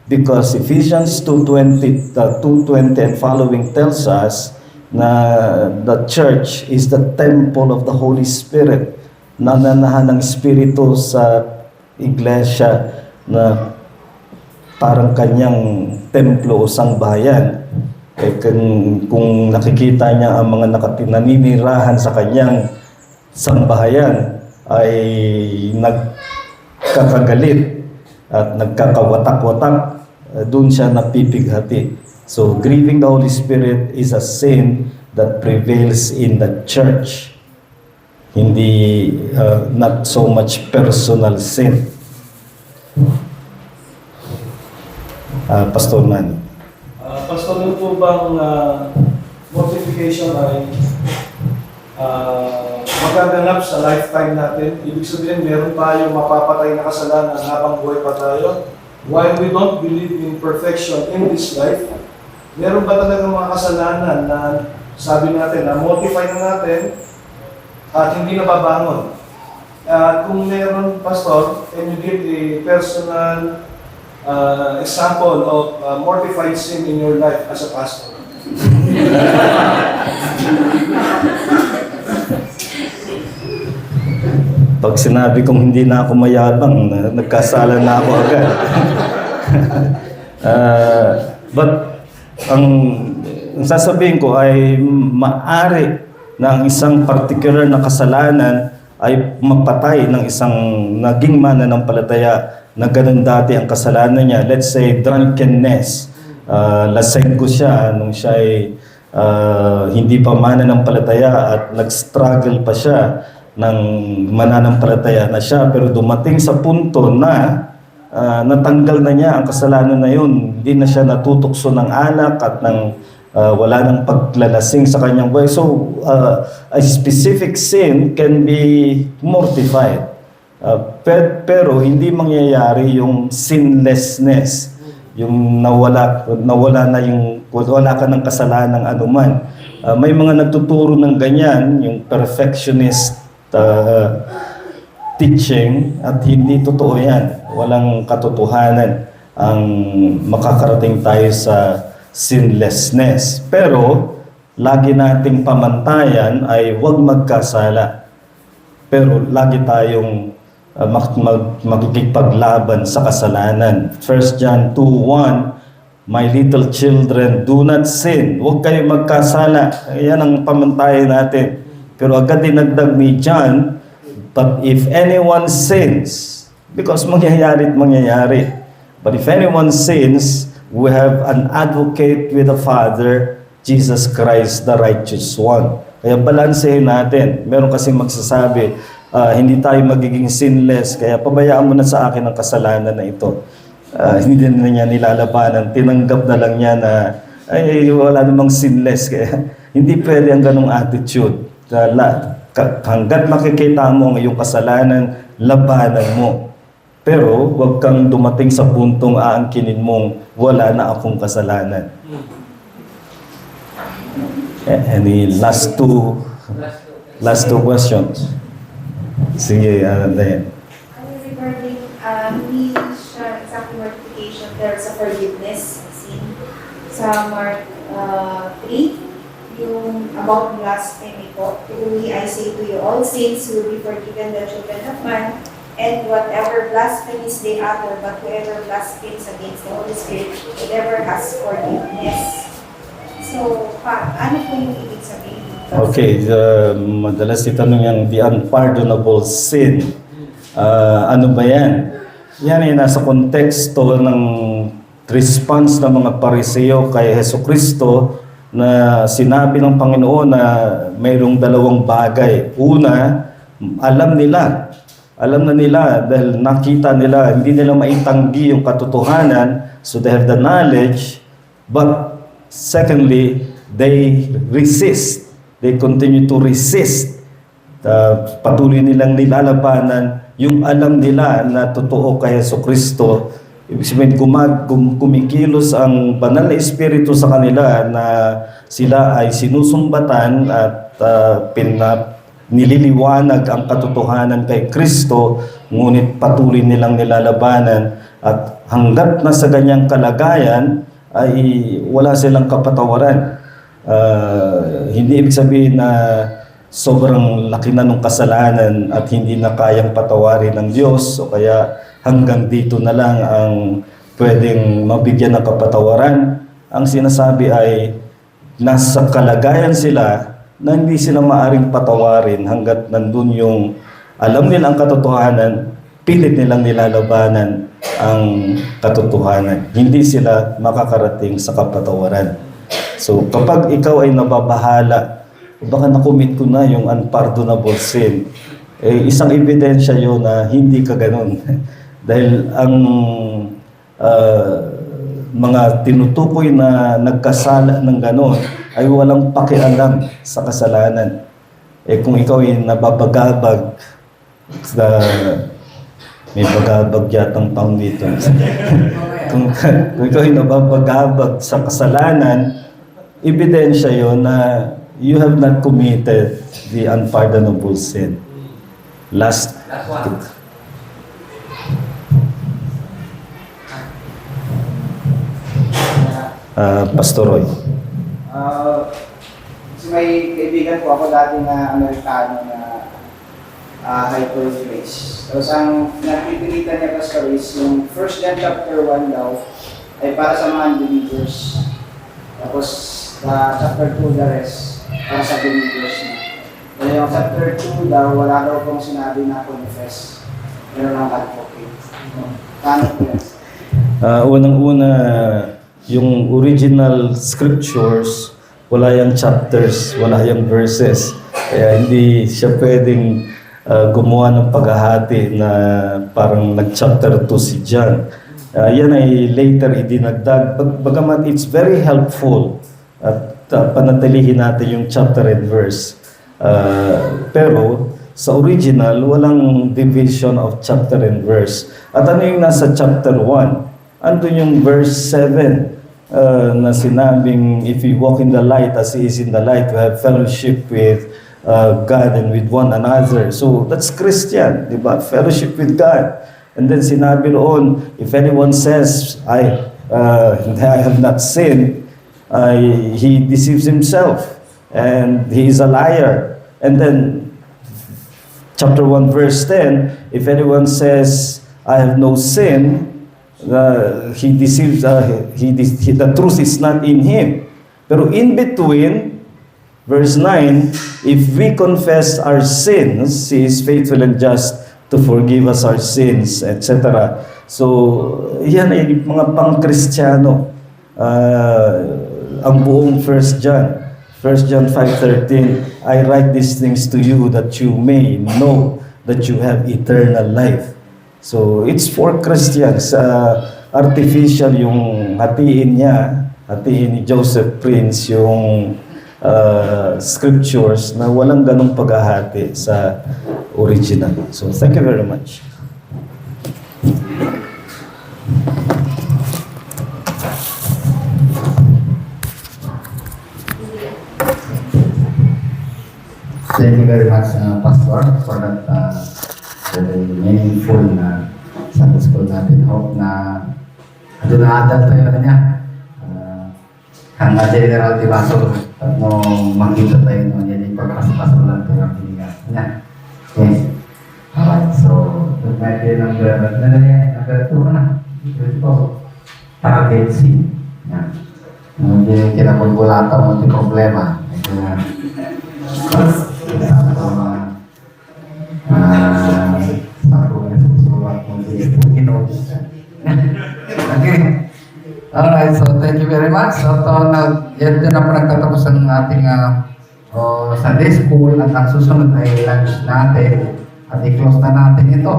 Because Ephesians 2:20 and following tells us na the church is the temple of the Holy Spirit. Nananahan ng Espiritu sa iglesia na parang kanyang templo o sangbahayan. Kung nakikita niya ang mga naninirahan sa kanyang sangbahayan ay nagkakagalit at nagkakawatak-watak, doon siya napipighati. So grieving the Holy Spirit is a sin that prevails in the church. Hindi not so much personal sin. Pastor Manny. Pastor, yun po bang mortification ay magaganap sa lifetime natin? Ibig sabihin, meron tayong mapapatay na kasalanan habang buhay pa tayo? While we don't believe in perfection in this life, meron ba talaga mga kasalanan na sabi natin, na mortify na natin at hindi nababangon? Kung meron, Pastor, can you give a personal example of mortified sin in your life as a pastor? Pag sinabi kong hindi na ako mayabang, nagkasala na ako agad. But ang sasabihin ko ay maari na ang isang particular na kasalanan ay mapatay ng isang naging mananampalataya na ganun dati ang kasalanan niya. Let's say drunkenness. Lasenggo siya nung siya ay hindi pa mananampalataya at nag-struggle pa siya ng mananampalataya na siya, pero dumating sa punto na natanggal na niya ang kasalanan na yun. Hindi na siya natutukso ng alak at wala nang paglalasing sa kanyang buhay. So, a specific sin can be mortified. Pero hindi mangyayari yung sinlessness, yung wala ka ng kasalanan anuman. May mga nagtuturo ng ganyan, yung perfectionist teaching, at hindi totoo yan. Walang katotohanan ang makakarating tayo sa sinlessness. Pero lagi nating pamantayan ay huwag magkasala. Pero lagi tayong magkikipaglaban sa kasalanan. 1 John 2:1, my little children, do not sin. Huwag kayo magkasala. Yan ang pamantayan natin. Pero agad dinagdag ni John, but if anyone sins, because mangyayari at mangyayari. But if anyone sins, we have an advocate with the Father, Jesus Christ, the righteous one. Kaya balansehin natin. Meron kasing magsasabi, hindi tayo magiging sinless, kaya pabayaan mo na sa akin ang kasalanan na ito. Hindi na niya nilalabanan. Tinanggap na lang niya na, ay, wala namang sinless. Kaya hindi pwede ang ganong attitude. Hanggat makikita mo ang iyong kasalanan, labanan mo. Pero huwag kang dumating sa puntong aangkinin mong wala na akong kasalanan. Any last two questions? Sige, Dayan. Regarding hindi siya exactly mortification, there's a forgiveness sin. Sa Mark 3, yung about blasphemy po, truly I say to you, all sins will be forgiven the children of man, and whatever blasphemies they utter, but whoever blasphemes against the Holy Spirit, whatever has forgiveness. So, ano po yung ibig sabihin? Okay, madalas itanong yung the unpardonable sin. Ano ba yan? Yan ay nasa konteksto ng response ng mga Pariseo kay Jesucristo na sinabi ng Panginoon na mayroong dalawang bagay. Una, alam na nila dahil nakita nila, hindi nila maitanggi yung katotohanan, so they have the knowledge, but secondly, they resist. They continue to resist. Patuloy nilang nilalabanan yung alam nila na totoo kay Jesucristo. Ibig sabihin, kumikilos ang banal na espiritu sa kanila na sila ay sinusumbatan at nililiwanag ang katotohanan kay Kristo, ngunit patuloy nilang nilalabanan. At hanggat nasa ganyang kalagayan, ay wala silang kapatawaran. Hindi ibig sabihin na sobrang laki na ng kasalanan at hindi na kayang patawarin ng Diyos, o kaya hanggang dito na lang ang pwedeng mabigyan ng kapatawaran. Ang sinasabi ay nasa kalagayan sila na hindi sila maaring patawarin hanggat nandun yung alam nila ang katotohanan, pilit nilang nilalabanan ang katotohanan. Hindi sila makakarating sa kapatawaran. So kapag ikaw ay nababahala, baka nakumit ko na yung unpardonable sin, isang ebidensya yun na hindi ka ganun. Dahil ang mga tinutukoy na nagkasala ng ganon ay walang pakialam sa kasalanan. Kung ikaw ay nababagabag sa may bagabag yatang taong dito. kung ikaw ay nababagabag sa kasalanan, ebidensya yon na you have not committed the unpardonable sin. Last one. Pastor Roy. So may kaibigan po ako dati na Amerikano na hyper-grace. Tapos ang napipilitan niya, Pastor, is yung 1 John chapter 1 daw ay para sa mga unbelievers. Tapos chapter 2 the rest para sa believers na. Kaya yung chapter 2 daw, wala daw pong sinabi na confess. Pero lang advocate. Paano po yan? Unang-una, yung original scriptures, wala yung chapters, wala yung verses. Kaya hindi siya pwedeng gumawa ng paghahati na parang nag-chapter 2 si John. Yan ay later idinagdag. Bagamat it's very helpful at panatilihin natin yung chapter and verse. Pero sa original, walang division of chapter and verse. At ano yung nasa chapter 1? Andun yung verse 7 na sinabing, if we walk in the light as He is in the light, we have fellowship with God and with one another. So that's Christian, di ba? Fellowship with God. And then sinabi roon, if anyone says, I have not sinned, he deceives himself and he is a liar. And then chapter 1 verse 10, if anyone says, I have no sin, he deceives, the truth is not in him. Pero in between, verse 9, if we confess our sins, He is faithful and just to forgive us our sins, etc. So, yan ay mga pang-Kristiyano. Ang buong 1 John. 1 John 5:13, I write these things to you that you may know that you have eternal life. So, it's for Christians. Artificial yung hatiin ni Joseph Prince yung scriptures na walang ganong paghahati sa original. So, thank you very much. Thank you very much, Pastor, for that very meaningful na Sunday school natin. Hope na adunaadan tayo na niya. Hanga General Tibaso, at mo makita tayo no, yan yung pagpaspaso lang ito ang pinigat niya. Okay. Alright, so, that might be number 2 na. Ito, target C. Yan. Hindi kinapagulata mo yung problema. Ito na. Okay. Alright, so thank you very much. So, yan din na po nagtatapos ang ating Sunday School at ang susunod ay lunch natin at i-close na natin ito.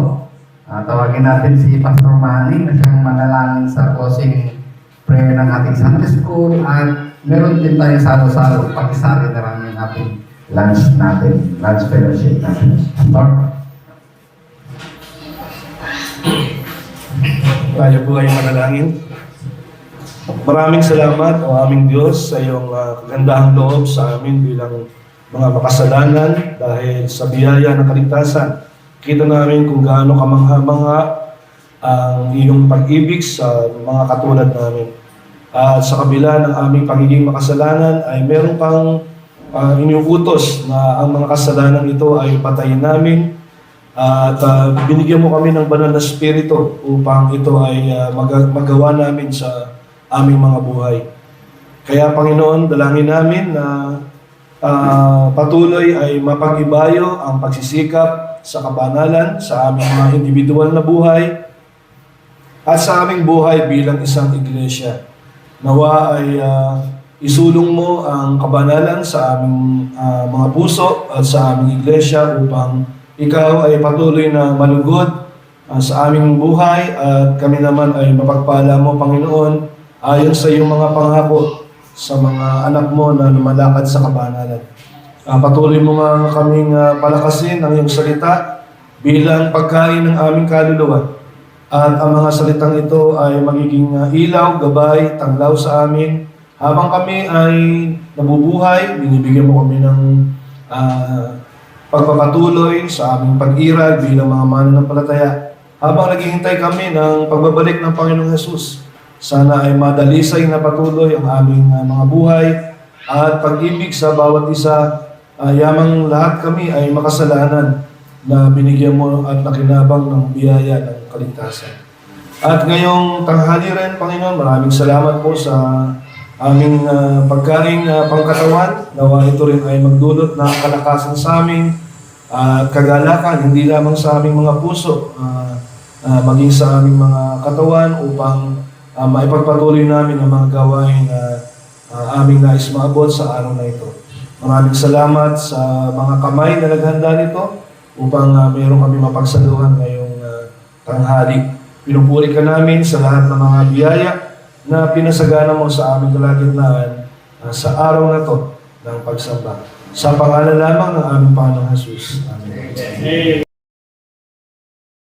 Tawagin natin si Pastor Manny na siyang manalangin sa closing prayer ng ating Sunday School at meron din tayo salo-salo pag-isali na lang yung ating lunch natin, lunch fellowship natin. Pastor? Tayo po ay manalangin. Maraming salamat o aming Diyos sa iyong kagandahang loob sa amin bilang mga makasalanan dahil sa biyaya ng kaligtasan. Kita namin kung gaano kamangha-mangha ang iyong pag-ibig sa mga katulad namin. At sa kabila ng aming pagiging makasalanan ay meron kang iniuutos na ang mga kasalanan ito ay patayin namin at binigyan mo kami ng banal na spirito upang ito ay magawa namin sa aming mga buhay. Kaya Panginoon, dalangin namin na patuloy ay mapag-ibayo ang pagsisikap sa kabanalan sa aming mga individual na buhay at sa aming buhay bilang isang iglesia. Nawa ay isulong mo ang kabanalan sa aming mga puso at sa aming iglesia upang ikaw ay patuloy na malugod sa aming buhay at kami naman ay mapagpala mo, Panginoon, ayon sa iyong mga pangako sa mga anak mo na lumalakad sa kabanalan. Patuloy mo nga kaming palakasin ang iyong salita bilang pagkain ng aming kaluluwa. At ang mga salitang ito ay magiging ilaw, gabay, tanglaw sa amin. Habang kami ay nabubuhay, binibigyan mo kami ng pagpapatuloy sa aming pag-iral bilang mga mananampalataya. Habang naghihintay kami ng pagbabalik ng Panginoong Hesus, sana ay madalisay na patuloy ang aming mga buhay at pag-ibig sa bawat isa. Yamang lahat kami ay makasalanan na binigyan mo at nakinabang ng biyaya ng kaligtasan. At ngayong tanghali rin, Panginoon, maraming salamat po sa aming pagkain pangkatawan. Nawa ito rin ay magdulot ng kalakasan sa amin at kagalakan, hindi lamang sa aming mga puso, maging sa aming mga katawan upang maipagpatuloy namin ang mga gawain na aming nais maabot sa araw na ito. Maraming salamat sa mga kamay na naghanda nito upang meron kami mapagsaluhan ngayong tanghali. Pinupuri ka namin sa lahat ng mga biyaya na pinasagana mo sa aming kalagitnaan sa araw na to ng pagsamba. Sa pangalan lamang ng aming Panginoong Hesus. Amen.